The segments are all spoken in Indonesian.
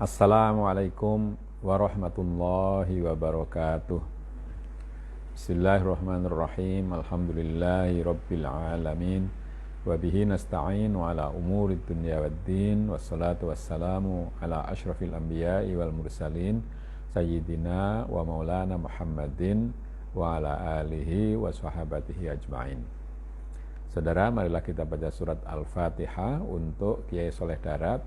Assalamualaikum warahmatullahi wabarakatuh. Bismillahirrahmanirrahim. Alhamdulillahi rabbil alamin. Wa bihi nasta'in ala umuri dunya waddin. Wassalatu wassalamu ala asyrafil anbiya'i wal mursalin Sayyidina wa maulana Muhammadin wa ala alihi wa sahabatihi ajma'in. Saudara, marilah kita baca surat Al-Fatihah untuk Kiai Soleh Darat,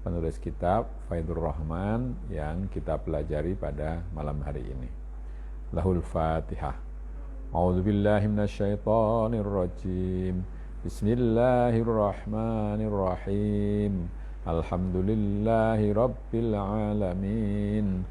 penulis kitab Faidur Rahman yang kita pelajari pada malam hari ini. Lahul Fatihah. A'udzubillahi minasyaitonir rajim. Bismillahirrahmanirrahim. Alhamdulillahi rabbil alamin.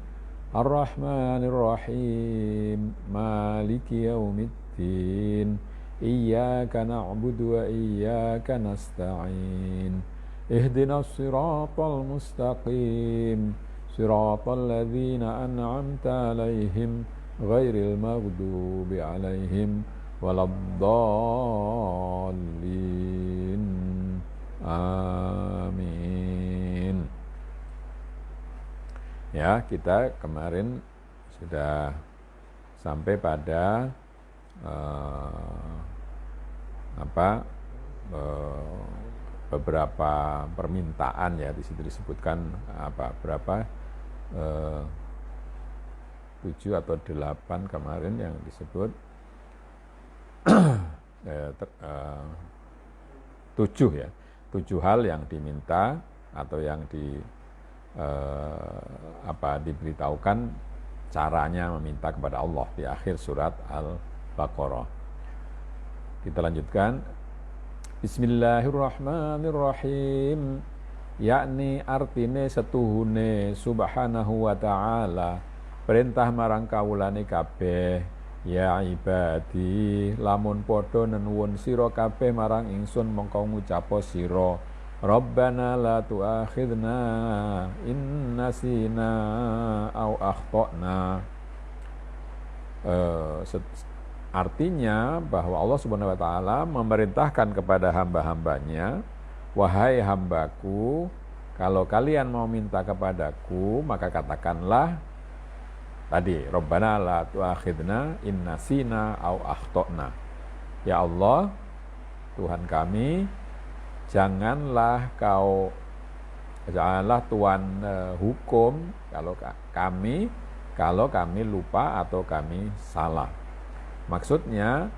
Ar-Rahmanir-Rahim. Maliki yaumiddin. Iyyaka na'budu wa iyyaka nasta'in. Ihdinas siratal mustaqim, siratal ladzina an'amta 'alaihim ghairil maghdubi 'alaihim waladdallin. Amin. Ya, kita kemarin sudah sampai pada beberapa permintaan, ya. Di situ disebutkan berapa 7 atau 8 kemarin yang disebut 7 ya, 7 hal yang diminta atau yang diberitahukan caranya meminta kepada Allah di akhir surat Al-Baqarah. Kita lanjutkan. Bismillahirrahmanirrahim. Yakni artine setuhune subhanahu wa ta'ala perintah marang kawulane kabeh, ya ibadi lamun padha nenuwun sira kabeh marang ingsun mongko ngucapo sira Rabbana la tu'akhidna in nasina au akhtana. Artinya bahwa Allah Subhanahu wa taala memerintahkan kepada hamba-hambanya, wahai hambaku, kalau kalian mau minta kepadaku, maka katakanlah tadi, Rabbana la tu'akhidna in nasina au akhtana. Ya Allah, Tuhan kami, janganlah Tuhan hukum kalau kami lupa atau kami salah. Maksudnya,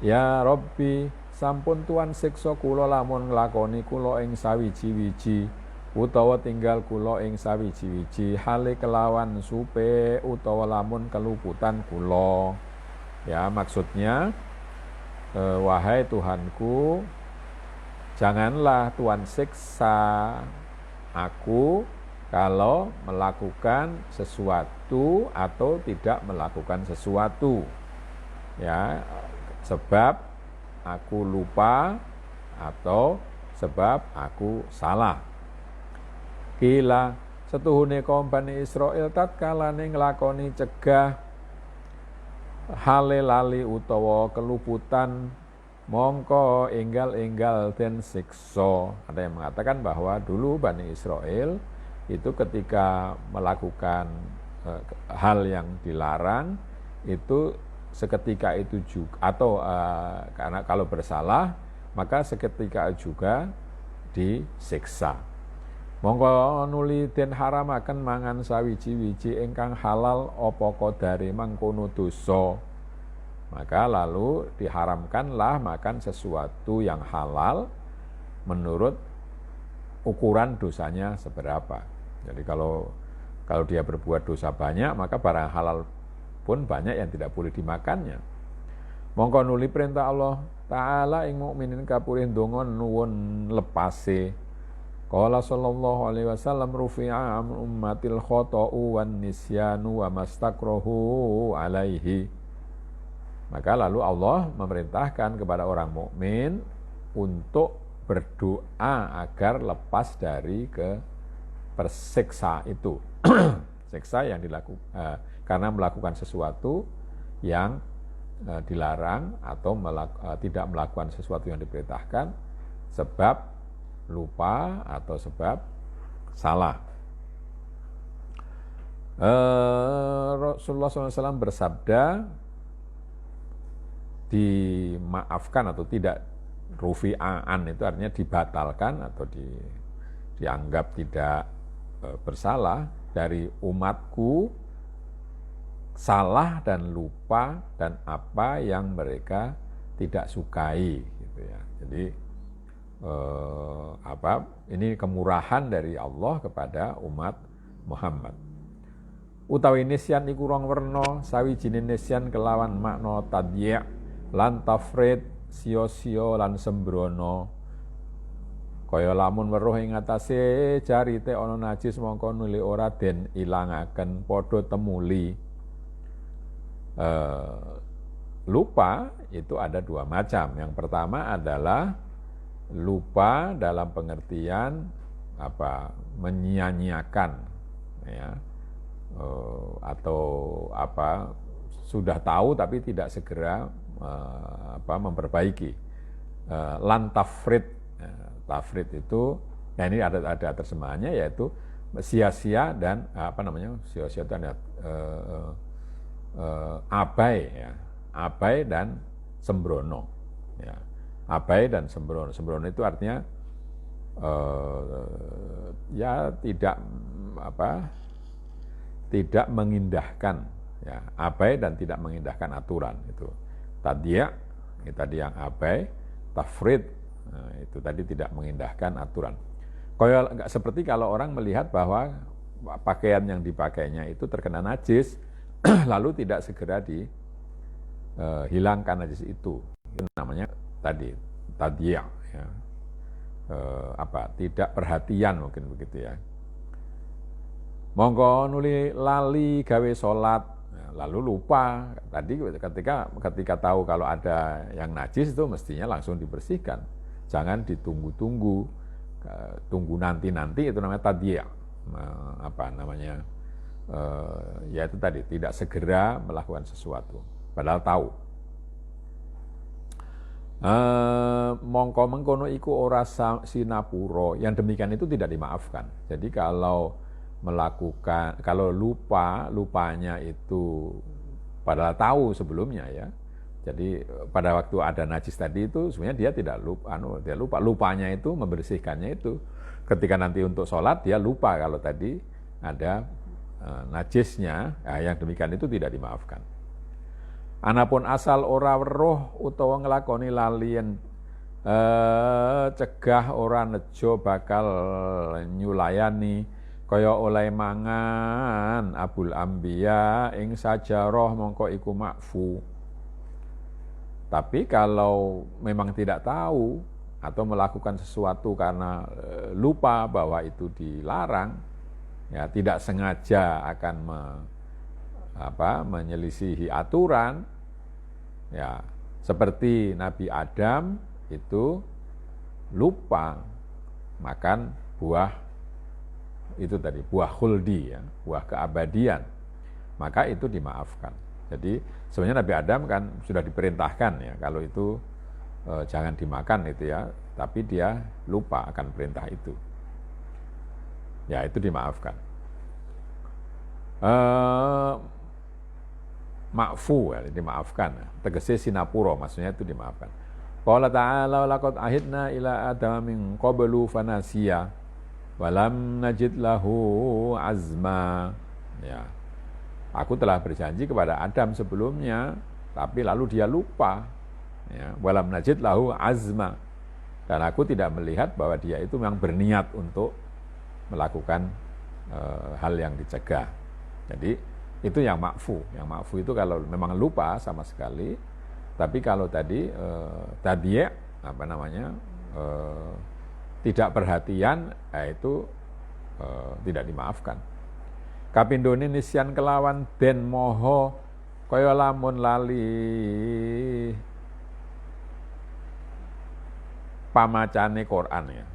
ya Rabbi, sampun Tuhan siksa kula lamun nglakoni kula ing sawiji-wiji utawa tinggal kula ing sawiji-wiji hale kelawan supe utawa lamun keluputan kula. Ya, maksudnya wahai Tuhanku, janganlah Tuhan siksa aku kalau melakukan sesuatu atau tidak melakukan sesuatu. Ya, sebab aku lupa atau sebab aku salah. Kila setuhune kaum Bani Israil tatkalane nglakoni cegah hale lali utawa keluputan mongko enggal-enggal den siksa. Ada yang mengatakan bahwa dulu Bani Israil itu ketika melakukan hal yang dilarang itu seketika itu juga, atau karena kalau bersalah maka seketika juga disiksa. Mongko nuli den haramaken mangan sawiji-wiji ingkang halal apa kodare mangkono dosa. Maka lalu diharamkanlah makan sesuatu yang halal menurut ukuran dosanya seberapa. Jadi kalau dia berbuat dosa banyak, maka barang halal pun banyak yang tidak boleh dimakannya. Mongko nuli perintah Allah Ta'ala ing mukminin kapurih ndonga nuwun lepase. Qala sallallahu alaihi wasallam rufi'a an ummatil khata'u wan nisyanu wa mastakrohu alaihi. Maka lalu Allah memerintahkan kepada orang mukmin untuk berdoa agar lepas dari persiksa itu. Siksa yang dilakukan karena melakukan sesuatu yang dilarang atau tidak melakukan sesuatu yang diperintahkan sebab lupa atau sebab salah. Rasulullah SAW bersabda, dimaafkan atau tidak, rufi'an itu artinya dibatalkan atau dianggap tidak bersalah dari umatku salah dan lupa dan apa yang mereka tidak sukai gitu ya. Jadi ini kemurahan dari Allah kepada umat Muhammad. Utawi nisyan iku rong werna sawijine nisyan kelawan makna tadyi' lan tafrid sia-sia lan sembrono. Kaya lamun weruh ing atase jarite ana najis mongko nuli ora den ilangaken padha temuli. Lupa itu ada dua macam. Yang pertama adalah lupa dalam pengertian menyia-nyiakan ya. Atau sudah tahu tapi tidak segera memperbaiki. Lan tafrid, tafrid itu ini ada terjemahannya, yaitu sia-sia dan sia-sia itu ada abai ya, abai dan sembrono ya. Abai dan sembrono. Sembrono itu artinya tidak mengindahkan ya, abai dan tidak mengindahkan aturan itu. Tadyi' itu tadi yang abai, tafrid itu tadi tidak mengindahkan aturan. Kayak seperti kalau orang melihat bahwa pakaian yang dipakainya itu terkena najis lalu tidak segera dihilangkan najis itu namanya tadi tadyi' ya. Tidak perhatian mungkin begitu ya. Monggo nuli lali gawe salat lalu lupa. Tadi ketika tahu kalau ada yang najis itu mestinya langsung dibersihkan. Jangan ditunggu-tunggu, tunggu nanti itu namanya tadyi'. Yaitu tadi tidak segera melakukan sesuatu padahal tahu. Mongko mengkono iku ora sinapura, yang demikian itu tidak dimaafkan. Jadi kalau lupanya itu padahal tahu sebelumnya ya. Jadi pada waktu ada najis tadi itu sebenarnya dia tidak lupa, dia lupanya itu membersihkannya itu. Ketika nanti untuk sholat dia lupa kalau tadi ada najisnya, yang demikian itu tidak dimaafkan. Anapun asal ora weruh utawa nglakoni lalian cegah ora nejo bakal nyulayani kaya oleh mangan abul ambiya ing sajarah mongko iku makfu. Tapi kalau memang tidak tahu atau melakukan sesuatu karena lupa bahwa itu dilarang, ya tidak sengaja akan menyelisihi aturan, ya seperti Nabi Adam itu lupa makan buah itu tadi, buah khuldi ya, buah keabadian, maka itu dimaafkan. Jadi sebenarnya Nabi Adam kan sudah diperintahkan ya kalau itu jangan dimakan itu ya, tapi dia lupa akan perintah itu. Ya itu dimaafkan. Ma'fu ya, dimaafkan. Tegese sinapura maksudnya itu dimaafkan. Qala ta'ala laqad ahidna ila adama min qablu fanasiya walam najid lahu azma. Ya. Aku telah berjanji kepada Adam sebelumnya, tapi lalu dia lupa. Ya, walam najid lahu azma. Dan aku tidak melihat bahwa dia itu memang berniat untuk melakukan hal yang dicegah. Jadi itu yang ma'fu. Yang ma'fu itu kalau memang lupa sama sekali. Tapi kalau tadi tadyi' tidak perhatian, itu tidak dimaafkan. Kapindhone nisyan kelawan den moho kaya lamun lali pamacane Quran ya.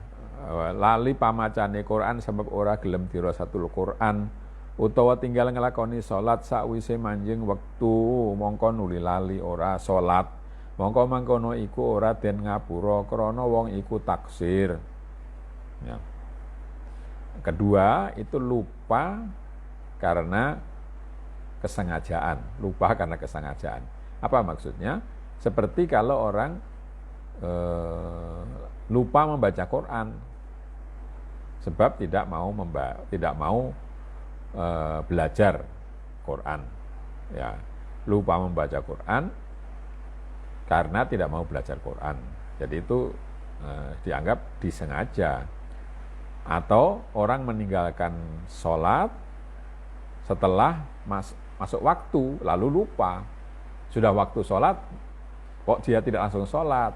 Lali pamacane Quran sebab ora gelem dirasatul Quran utawa tinggal nglakoni salat sakwise manjing wektu mongko nuli lali ora salat mongko mangkono iku ora den ngapura krana wong iku taksir ya. Kedua itu lupa karena kesengajaan, lupa karena kesengajaan. Apa maksudnya? Seperti kalau orang lupa membaca Quran sebab tidak mau belajar Quran, ya, lupa membaca Quran karena tidak mau belajar Quran. Jadi itu dianggap disengaja. Atau orang meninggalkan sholat setelah masuk waktu lalu lupa. Sudah waktu sholat kok dia tidak langsung sholat,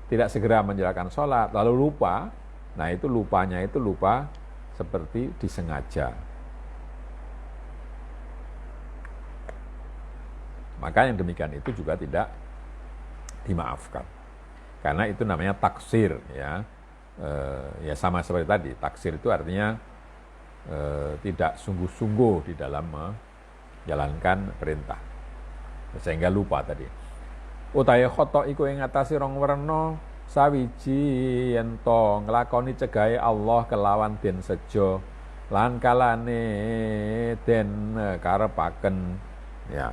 tidak segera menjalankan sholat lalu lupa. Nah itu lupanya itu lupa seperti disengaja. Maka yang demikian itu juga tidak dimaafkan. Karena itu namanya taksir, ya. Ya sama seperti tadi, taksir itu artinya tidak sungguh-sungguh di dalam menjalankan perintah. Sehingga lupa tadi. Utahe khotok iku ing ngatasi rong werna sawiji yen to nglakoni cegahe Allah kelawan den sejo lan kalane den karepaken, ya.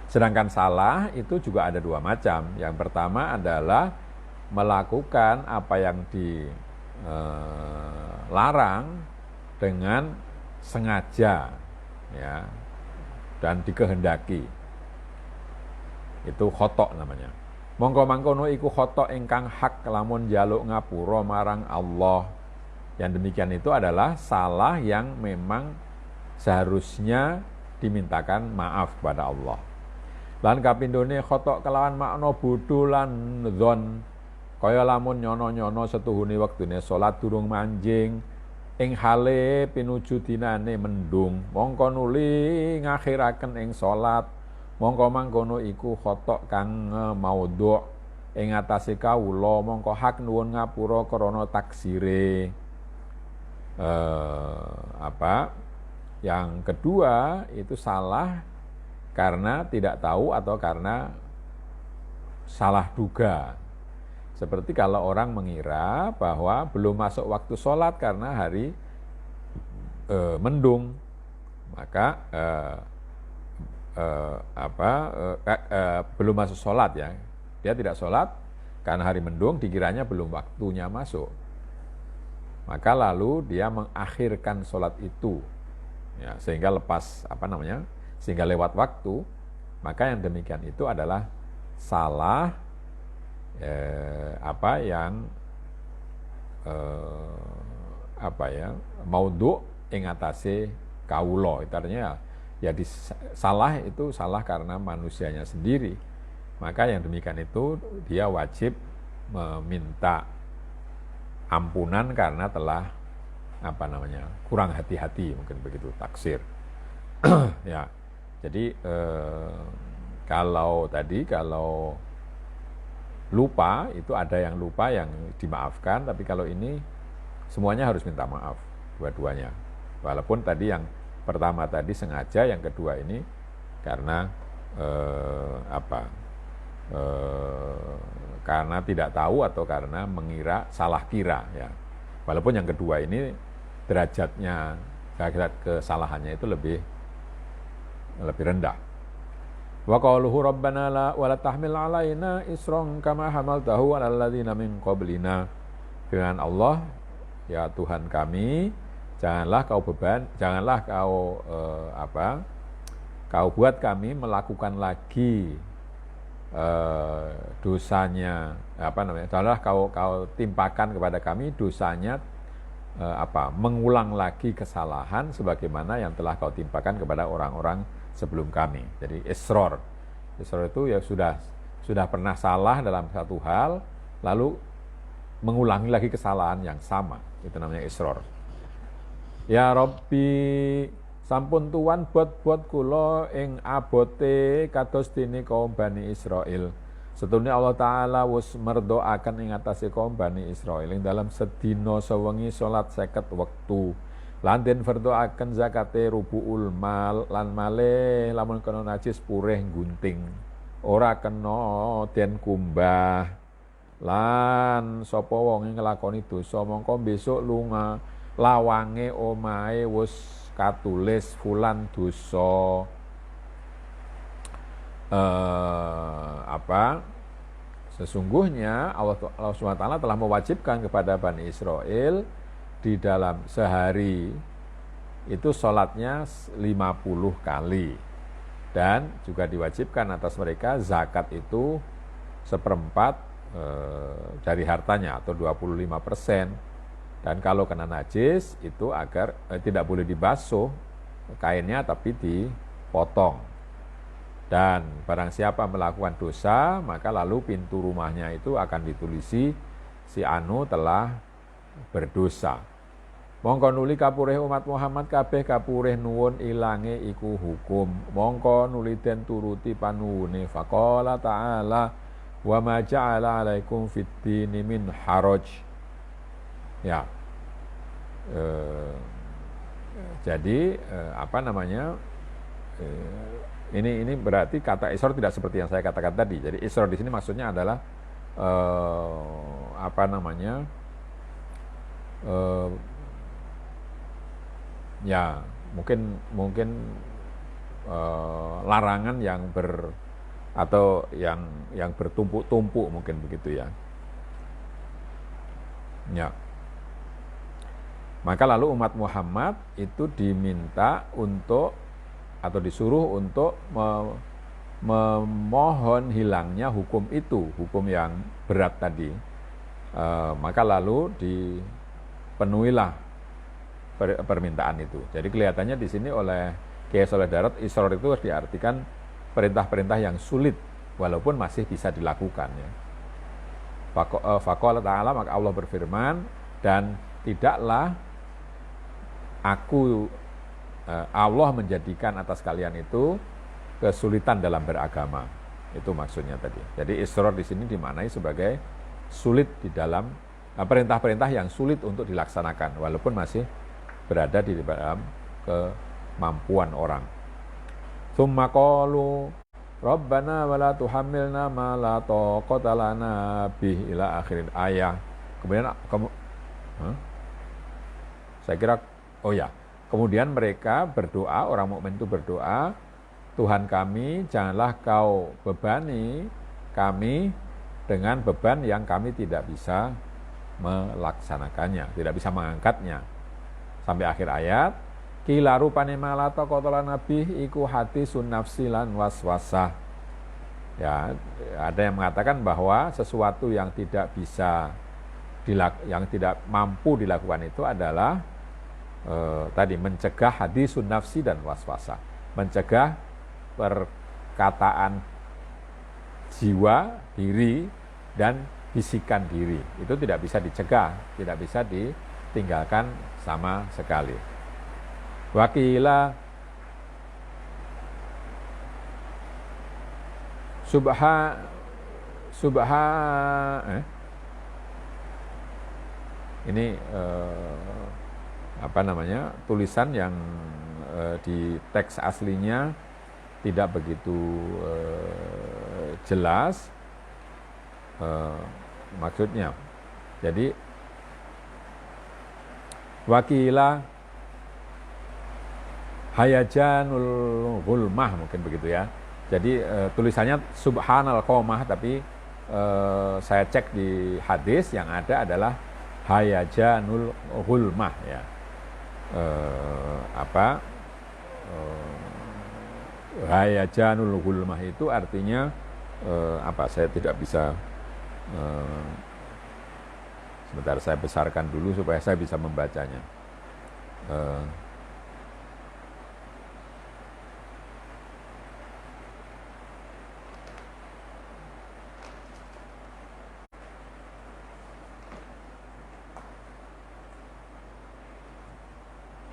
Sedangkan salah itu juga ada dua macam. Yang pertama adalah melakukan apa yang dilarang dengan sengaja, ya, dan dikehendaki. Itu khotok namanya. Mongko mangkono iku khotok ingkang hak lamun njaluk ngapura marang Allah. Yang demikian itu adalah salah yang memang seharusnya dimintakan maaf kepada Allah. Lan kapindhone khotok kelawan makna bodho lan dzon, kaya lamun nyono-nyono setuhune wektune salat durung manjing ing hale pinuju dinane mendung, mongko nuli ngakhiraken ing salat, mongko mangkono iku khotok kang maudhu ing atase kawula, mongko hak nuwun ngapura krana taksire. Yang kedua itu salah karena tidak tahu atau karena salah duga. Seperti kalau orang mengira bahwa belum masuk waktu sholat karena hari mendung, maka belum masuk sholat, ya. Dia tidak sholat karena hari mendung, dikiranya belum waktunya masuk. Maka lalu dia mengakhirkan sholat itu, ya, sehingga sehingga lewat waktu. Maka yang demikian itu adalah salah maudhu ing atase kawula. Itu artinya ya salah itu salah karena manusianya sendiri. Maka yang demikian itu dia wajib meminta ampunan karena telah kurang hati-hati, mungkin begitu, taksir. Ya. Jadi kalau lupa itu ada yang lupa yang dimaafkan, tapi kalau ini semuanya harus minta maaf, dua-duanya. Walaupun tadi yang pertama tadi sengaja, yang kedua ini karena karena tidak tahu atau karena mengira, salah kira, ya. Walaupun yang kedua ini derajatnya, derajat kesalahannya itu lebih rendah. Wa qauluhu rabbana wa la tahmil alaina isran kama hamaltahu 'alal ladzina min qablina. Dengan Allah, ya Tuhan kami, janganlah kau buat kami melakukan lagi dosanya, janganlah kau timpakan kepada kami dosanya, mengulang lagi kesalahan sebagaimana yang telah kau timpakan kepada orang-orang sebelum kami. Jadi isror itu ya sudah pernah salah dalam satu hal lalu mengulangi lagi kesalahan yang sama, itu namanya isror. Ya Rabbi, sampun tuan buat kula ing abote kados dene kaum Bani Israil. Setune Allah Ta'ala wis merdoaken ing atase kaum Bani Israil ing dalam sedina sewengi salat 50 wektu. Lan den berdoaken zakate rubuul mal lan malih lamun kena najis purih gunting. Ora kena den kumbah. Lan sapa wong ing nglakoni dosa mongko besok lunga lawange omahe wis katulis fulan dosa sesungguhnya Allah SWT telah mewajibkan kepada Bani Israel di dalam sehari itu sholatnya 50 kali dan juga diwajibkan atas mereka zakat itu 1/4 dari hartanya atau 25%. Dan kalau kena najis itu agar tidak boleh dibasuh kainnya tapi dipotong. Dan barang siapa melakukan dosa, maka lalu pintu rumahnya itu akan ditulisi si anu telah berdosa. Mongko nuli kapurih umat Muhammad kabeh kapurih nuwun ilange iku hukum. Mongko nuli den turuti panuwune faqala ta'ala wa ma ja'ala 'alaikum fid dini min haraj. Ya. Jadi ini berarti kata isra tidak seperti yang saya katakan tadi. Jadi isra di sini maksudnya adalah ya mungkin larangan atau yang bertumpuk-tumpuk mungkin begitu ya. Ya. Maka lalu umat Muhammad itu diminta untuk atau disuruh untuk memohon hilangnya hukum itu, hukum yang berat tadi. Maka lalu dipenuhilah permintaan itu. Jadi kelihatannya di sini oleh Kiai Soleh Darat, israr itu diartikan perintah-perintah yang sulit, walaupun masih bisa dilakukan. Ya. Faqala ta'ala, maka Allah berfirman, dan tidaklah Allah menjadikan atas kalian itu kesulitan dalam beragama. Itu maksudnya tadi. Jadi israr di sini dimaknai sebagai sulit di dalam perintah-perintah yang sulit untuk dilaksanakan, walaupun masih berada di dalam kemampuan orang. Tsumma qalu Rabbana wa la tuhammilna ma la taqata lana bih ila akhir ayat. Kemudian saya kira kemudian mereka berdoa, orang mukmin itu berdoa, Tuhan kami, janganlah kau bebani kami dengan beban yang kami tidak bisa melaksanakannya, tidak bisa mengangkatnya. Sampai akhir ayat, kila rupane malata kotolan nabi iku hati sunnafsi lan waswasah. Ya, ada yang mengatakan bahwa sesuatu yang tidak bisa yang tidak mampu dilakukan itu adalah tadi mencegah hadisun nafsi dan waswasah, mencegah perkataan jiwa, diri, dan bisikan diri. Itu tidak bisa dicegah, tidak bisa ditinggalkan sama sekali. Wakila ini tulisan yang di teks aslinya tidak begitu jelas maksudnya. Jadi wakila hayajanul ghulmah mungkin begitu ya. Jadi tulisannya subhanal qomah, tapi saya cek di hadis yang ada adalah hayajanul ghulmah ya. Hayajanul ghulmah itu artinya saya tidak bisa sebentar, saya besarkan dulu supaya saya bisa membacanya.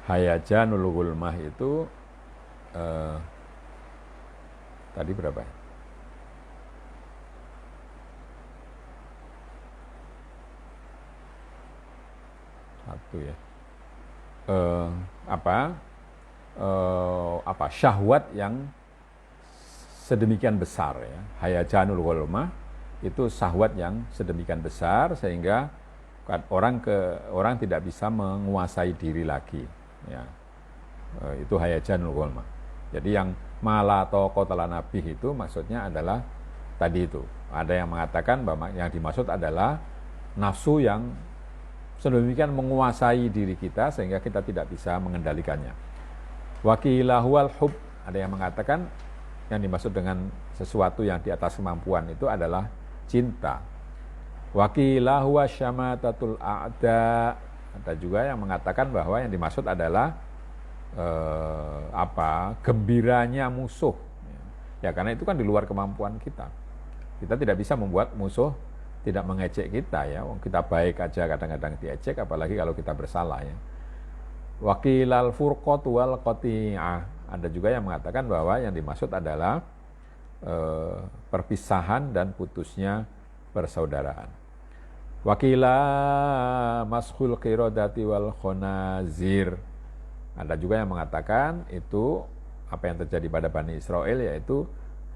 Hayajanul ghulmah itu tadi berapa? Satu ya. Syahwat yang sedemikian besar ya. Hayajanul ghulmah itu syahwat yang sedemikian besar sehingga Orang tidak bisa menguasai diri lagi, ya. Itu hayajanul ghalma. Jadi yang mala taqata nabi itu maksudnya adalah tadi itu. Ada yang mengatakan bahwa yang dimaksud adalah nafsu yang sedemikian menguasai diri kita sehingga kita tidak bisa mengendalikannya. Wakilahual hub, ada yang mengatakan yang dimaksud dengan sesuatu yang di atas kemampuan itu adalah cinta. Wakilahuwa syamatatul a'da, ada juga yang mengatakan bahwa yang dimaksud adalah gembiranya musuh. Ya karena itu kan di luar kemampuan kita. Kita tidak bisa membuat musuh tidak mengejek kita, ya. Kita baik aja kadang-kadang diejek, apalagi kalau kita bersalah, ya. Wakilal furqatu wal qati'ah, ada juga yang mengatakan bahwa yang dimaksud adalah perpisahan dan putusnya persaudaraan. Wakila mashul qiradati wal khonazir, ada juga yang mengatakan itu apa yang terjadi pada Bani Israel, yaitu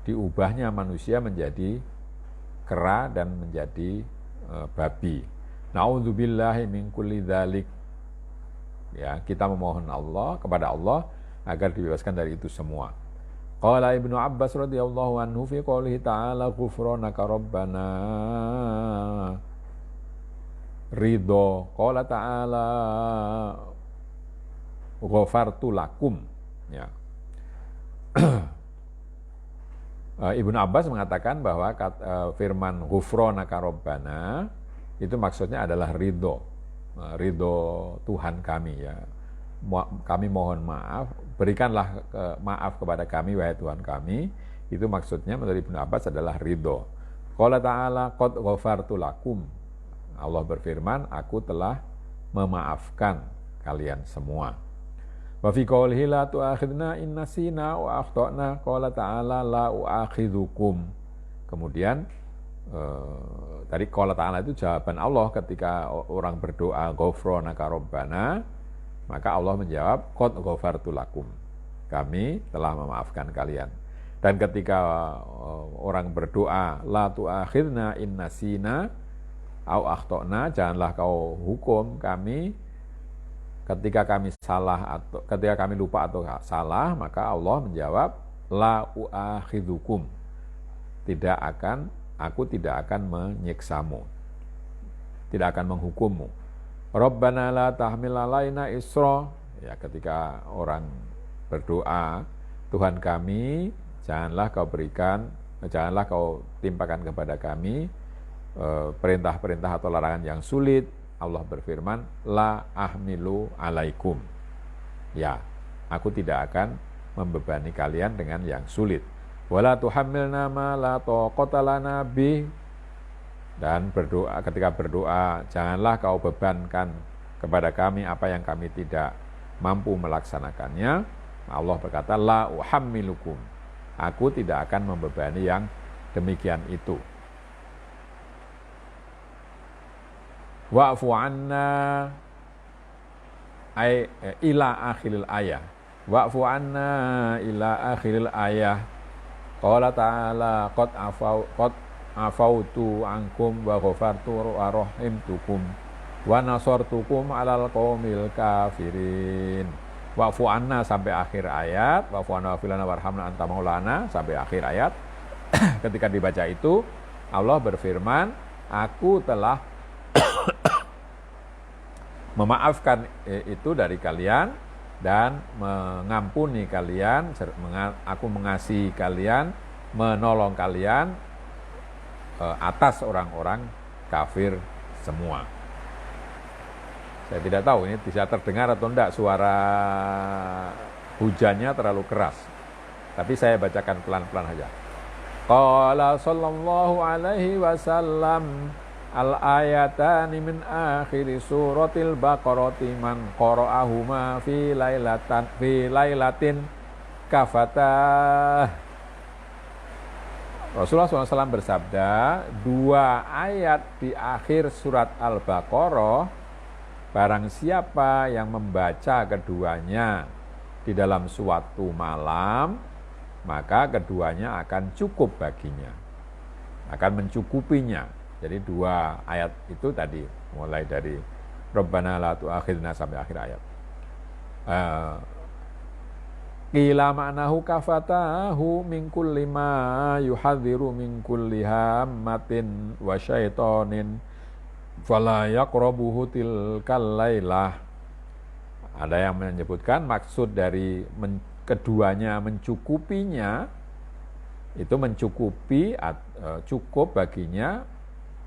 diubahnya manusia menjadi kera dan menjadi babi. Na'udzubillahi min kulli dzalik. Ya, kita memohon kepada Allah agar dibebaskan dari itu semua. Qala Ibnu Abbas radhiyallahu anhu fi qoulihi ta'ala ghufranaka rabbana ridho. Qala ta'ala ghafartu lakum, ya. Ibnu Abbas mengatakan bahwa firman ghufranaka rabbana itu maksudnya adalah ridho Tuhan kami, ya. Kami mohon maaf, berikanlah maaf kepada kami wahai Tuhan kami. Itu maksudnya menurut Ibnu Abbas adalah ridho. Qala ta'ala qad ghafartu lakum, Allah berfirman, aku telah memaafkan kalian semua. Wa fi qoulihi la tu'akhidna in nasina wa akhtana, qala ta'ala la u'akhidhukum. Kemudian tadi qala ta'ala itu jawaban Allah ketika orang berdoa ghufranaka rabbana, maka Allah menjawab qad ghafartu lakum, kami telah memaafkan kalian. Dan ketika orang berdoa la tu'akhidna in nasina au akhtana, janganlah kau hukum kami ketika kami salah atau ketika kami lupa atau salah, maka Allah menjawab la u'akhidhukum, aku tidak akan menyiksamu, tidak akan menghukummu. Rabbana la tahmil alaina isra, ya, ketika orang berdoa Tuhan kami, janganlah kau timpakan kepada kami perintah-perintah atau larangan yang sulit. Allah berfirman la ahmilu alaikum, ya, aku tidak akan membebani kalian dengan yang sulit. Wala tuhammilna ma la taqata lana bih, dan ketika berdoa janganlah kau bebankan kepada kami apa yang kami tidak mampu melaksanakannya. Allah berkata la uhammilukum, aku tidak akan membebani yang demikian itu. Wa'fu anna ila akhiril ayah. Wa'fu anna ila akhiril ayah. Qala ta'ala qad afautu ankum wa ghafartu wa rahimtukum wa nasartukum alal qaumil kafirin. Wa'fu anna sampai akhir ayat, wa'fu anna wa'filana warhamna anta maulana sampai akhir ayat. Ketika dibaca itu Allah berfirman, aku telah memaafkan itu dari kalian dan mengampuni kalian, aku mengasihi kalian, menolong kalian atas orang-orang kafir semua. Saya tidak tahu ini bisa terdengar atau tidak, suara hujannya terlalu keras, tapi saya bacakan pelan-pelan saja. Qala sallallahu alaihi wasallam al-ayatani min akhiri suratil baqarati man qara'ahuma fi lailatin kafatah. Rasulullah SAW bersabda, 2 ayat di akhir surat Al-Baqarah, barang siapa yang membaca keduanya di dalam suatu malam, maka keduanya akan cukup baginya, akan mencukupinya. Jadi 2 ayat itu tadi, mulai dari Rabbana la tu'akhidna sampai akhir ayat. Qila ma'nahu kafatahu min kulli ma yuhadziru min kulli hammatin wa syaitonin fala yaqrabuhu tilkal lailah. Ada yang menyebutkan maksud dari keduanya mencukupinya, itu mencukupi, cukup baginya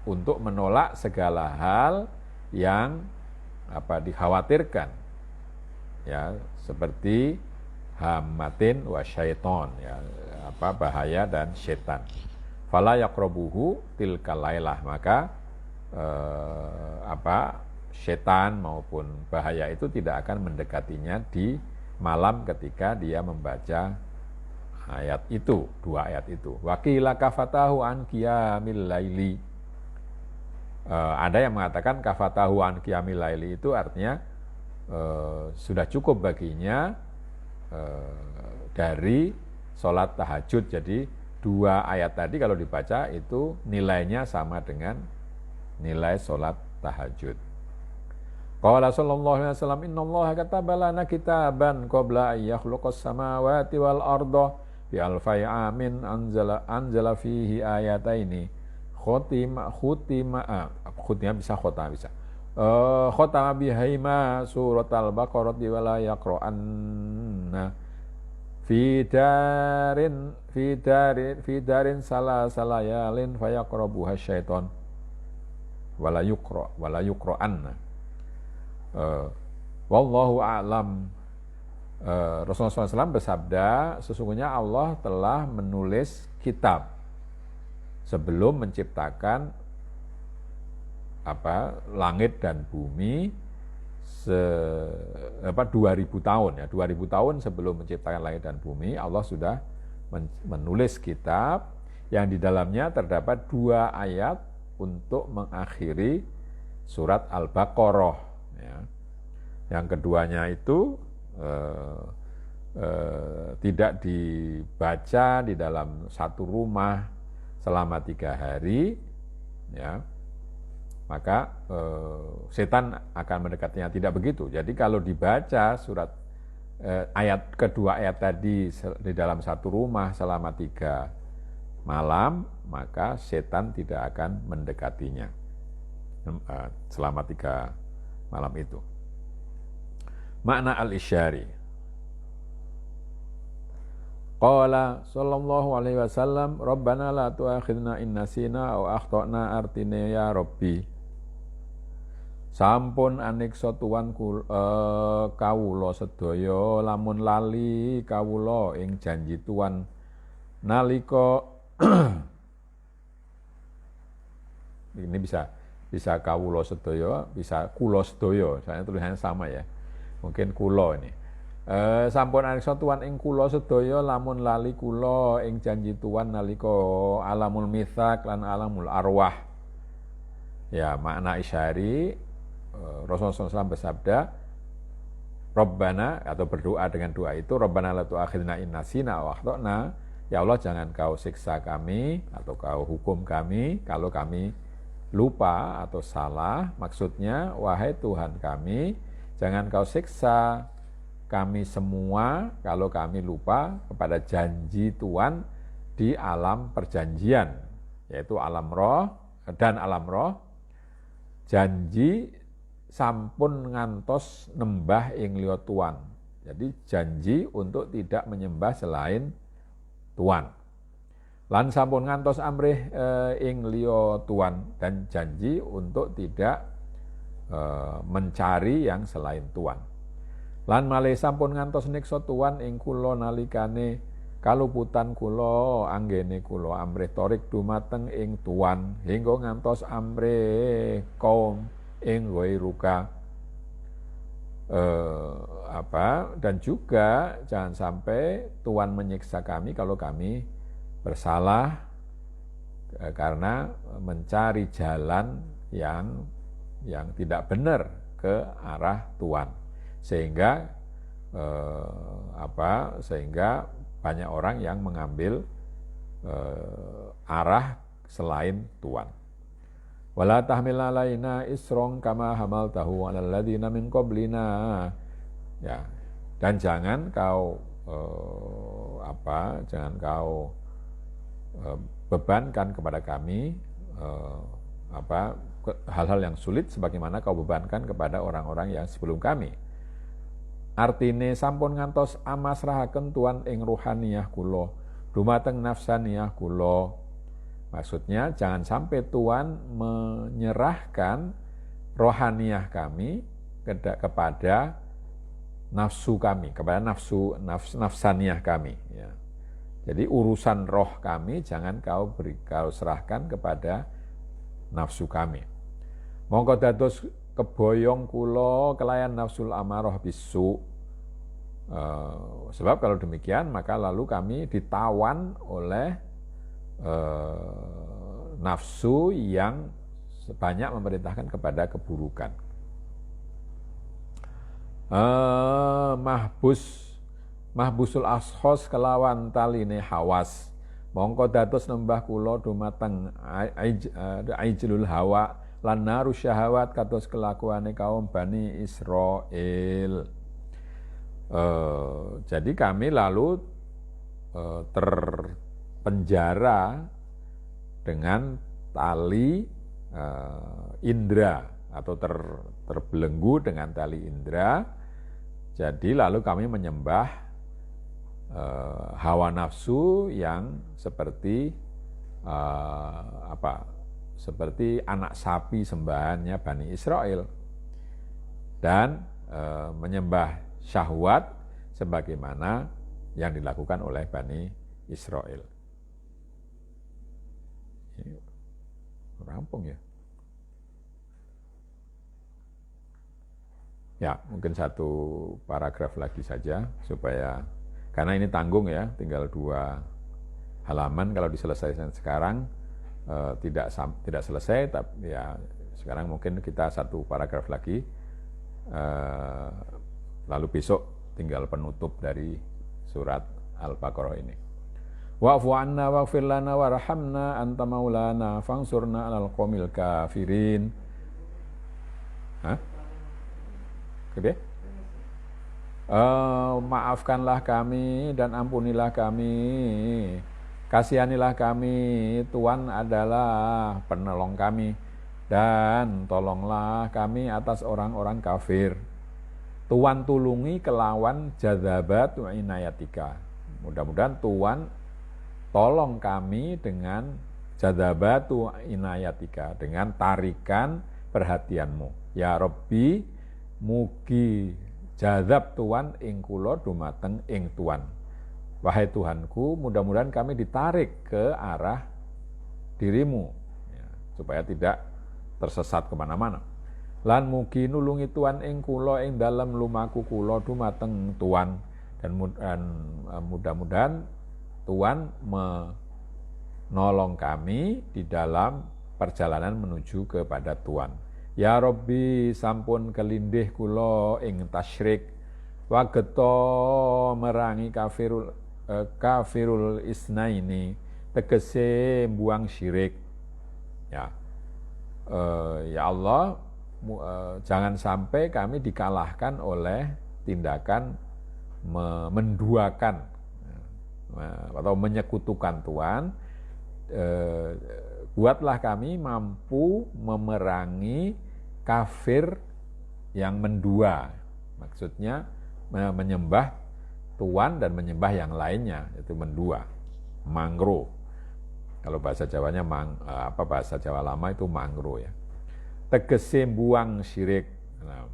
untuk menolak segala hal yang dikhawatirkan, ya, seperti hamatin wa syaiton, ya, bahaya dan setan. Fala yaqrabuhu tilkal lailah, maka setan maupun bahaya itu tidak akan mendekatinya di malam ketika dia membaca ayat itu, 2 ayat itu. Wa qila kafatahu an qiyamil laili. Ada yang mengatakan kafatahu an qiyamil laili itu artinya sudah cukup baginya dari sholat tahajud. Jadi 2 ayat tadi kalau dibaca itu nilainya sama dengan nilai sholat tahajud. Qala sallallahu alaihi wasallam innallaha kataba lana kitaban qabla an yakhluqas samawati wal arda bi alfai amin anzala fihi ayataini khutima bisa khotama bisa khotama bihaima surat al-baqarah wa la yaqra'anna fi darin salayalin fayaqrabuha syaiton wala yuqra'anna. Wallahu a'lam. Rasulullah SAW bersabda, sesungguhnya Allah telah menulis kitab sebelum menciptakan langit dan bumi 2000 tahun, ya, 2000 tahun sebelum menciptakan langit dan bumi, Allah sudah menulis kitab yang di dalamnya terdapat 2 ayat untuk mengakhiri surat Al-Baqarah, ya. Yang keduanya itu tidak dibaca di dalam satu rumah selama 3 hari, ya, maka setan akan mendekatinya. Tidak begitu. Jadi kalau dibaca surat kedua ayat tadi di dalam satu rumah selama 3 malam, maka setan tidak akan mendekatinya selama 3 malam itu. Makna al-isyari. Qala sallallahu alaihi wasallam, Rabbana la tu'akhidna in nasina aw akhtana, artine ya Rabbi, sampun aniksa tuan kawula sedaya lamun lali kawula ing janji tuan nalika ini bisa kawula sedaya, bisa kula sedaya, soalnya tulisannya sama ya. Mungkin kula ini. Sampun aniksa tuan ing kula sedaya lamun lali kula ing janji tuan nalika alamul mitsaq lan alamul arwah. Ya, makna isyari, Rasulullah SAW bersabda, Rabbana, atau berdoa dengan doa itu, Rabbana la tu'akhidna in nasina aw akhtana, ya Allah jangan kau siksa kami atau kau hukum kami kalau kami lupa atau salah. Maksudnya, wahai Tuhan kami, jangan kau siksa kami semua kalau kami lupa kepada janji Tuhan di alam perjanjian, yaitu alam roh dan alam roh. Janji sampun ngantos nembah ing liya Tuhan. Jadi janji untuk tidak menyembah selain Tuhan. Lan sampun ngantos amrih ing liya Tuhan, dan janji untuk tidak mencari yang selain Tuhan. Lan malih sampun ngantos niksa Tuhan ing kula nalikane kaluputan kula anggene kula amrih torik dumateng ing Tuhan hingga ngantos amrih kaum ing ghairuka. Dan juga jangan sampai Tuhan menyiksa kami kalau kami bersalah karena mencari jalan yang tidak benar ke arah Tuhan, sehingga sehingga banyak orang yang mengambil arah selain Tuhan. Wala tahmil alaina isron kama hamaltahu 'alal ladzina min qablina. Ya. Dan jangan kau jangan kau bebankan kepada kami hal-hal yang sulit sebagaimana kau bebankan kepada orang-orang yang sebelum kami. Artine sampun ngantos amasrahaken tuan ing ruhaniyah kula dumateng nafsaniyah kula. Maksudnya jangan sampai Tuhan menyerahkan rohaniyah kami kepada nafsu kami, kepada nafsaniyah kami. Ya. Jadi urusan roh kami jangan kau serahkan kepada nafsu kami. Mongko dados keboyong kula kelayan nafsul amarah bisu. Sebab kalau demikian maka lalu kami ditawan oleh nafsu yang banyak memerintahkan kepada keburukan. Mahbusul ashos kelawan taline hawas. Mongko dados nembah kula dumateng aijlul hawa lan naru syahawat kados kelakuane kaum Bani Israil. Jadi kami lalu terpenjara dengan tali indra atau terbelenggu dengan tali indra. Jadi lalu kami menyembah hawa nafsu yang seperti seperti anak sapi sembahannya Bani Israel dan menyembah syahwat sebagaimana yang dilakukan oleh Bani Israel. Ini rampung ya. Ya, mungkin satu paragraf lagi saja supaya karena ini tanggung ya, tinggal 2 halaman kalau diselesaikan sekarang tidak selesai, tapi ya sekarang mungkin kita satu paragraf lagi, lalu besok tinggal penutup dari surat Al-Baqarah ini. Wa'fu anna waghfir lana warhamna anta maulana fangsurna 'alal qaumil kafirin. Maafkanlah kami dan ampunilah kami, kasihanilah kami, Tuhan adalah penolong kami, dan tolonglah kami atas orang-orang kafir. Tuhan tulungi kelawan jadzabat wa inayatika. Mudah-mudahan Tuhan tolong kami dengan jadzabat wa inayatika, dengan tarikan perhatianmu. Ya Rabbi, mugi jadzab Tuhan ing kula dumateng ing Tuhan. Wahai Tuhanku, mudah-mudahan kami ditarik ke arah dirimu, ya, supaya tidak tersesat kemana-mana. Lan mugi nulungi Tuhan ing kula ing dalem lumaku kula dumateng Tuhan, dan mudah-mudahan Tuhan menolong kami di dalam perjalanan menuju kepada Tuhan. Ya Rabbi, sampun kelindih kula ing tasyrik wa geta merangi kafirul isnaini, tegese buang syirik. Ya, ya Allah, jangan sampai kami dikalahkan oleh tindakan menduakan atau menyekutukan Tuhan. Buatlah kami mampu memerangi kafir yang mendua, maksudnya menyembah Tuhan dan menyembah yang lainnya, itu mendua, mangro. Kalau bahasa Jawanya bahasa Jawa lama itu mangro ya. Tegese buang syirik. Nah,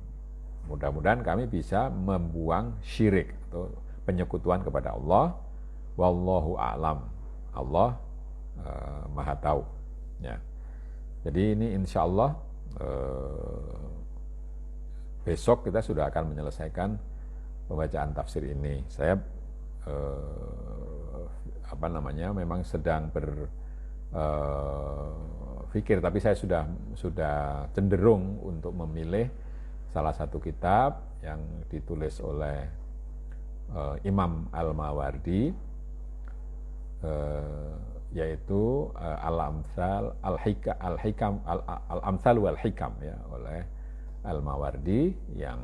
mudah-mudahan kami bisa membuang syirik atau penyekutuan kepada Allah. Wallahu a'lam. Allah Maha tahu. Ya. Jadi ini insya Allah besok kita sudah akan menyelesaikan pembacaan tafsir ini. Saya memang sedang berpikir, tapi saya sudah cenderung untuk memilih salah satu kitab yang ditulis oleh Imam Al-Mawardi, yaitu al-amsal al-hikam al-amsal wal hikam ya, oleh Al-Mawardi, yang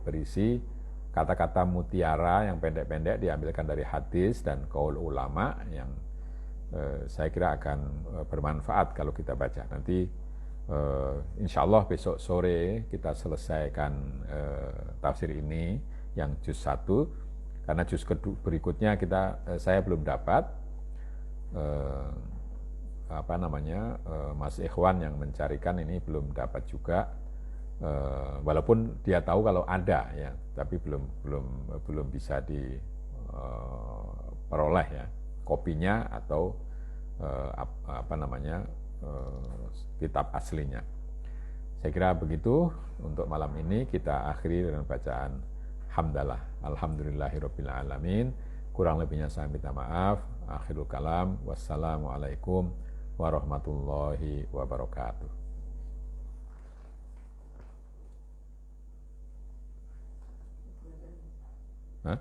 berisi kata-kata mutiara yang pendek-pendek diambilkan dari hadis dan qaul ulama yang saya kira akan bermanfaat kalau kita baca. Nanti insya Allah besok sore kita selesaikan tafsir ini yang juz 1, karena juz berikutnya saya belum dapat, Mas Ikhwan yang mencarikan ini belum dapat juga, walaupun dia tahu kalau ada ya, tapi belum bisa diperoleh ya kopinya atau kitab aslinya. Saya kira begitu untuk malam ini. Kita akhiri dengan bacaan hamdalah, alhamdulillahirabbil alamin. Kurang lebihnya saya minta maaf. Akhirul kalam, wassalamualaikum warahmatullahi wabarakatuh. Hah?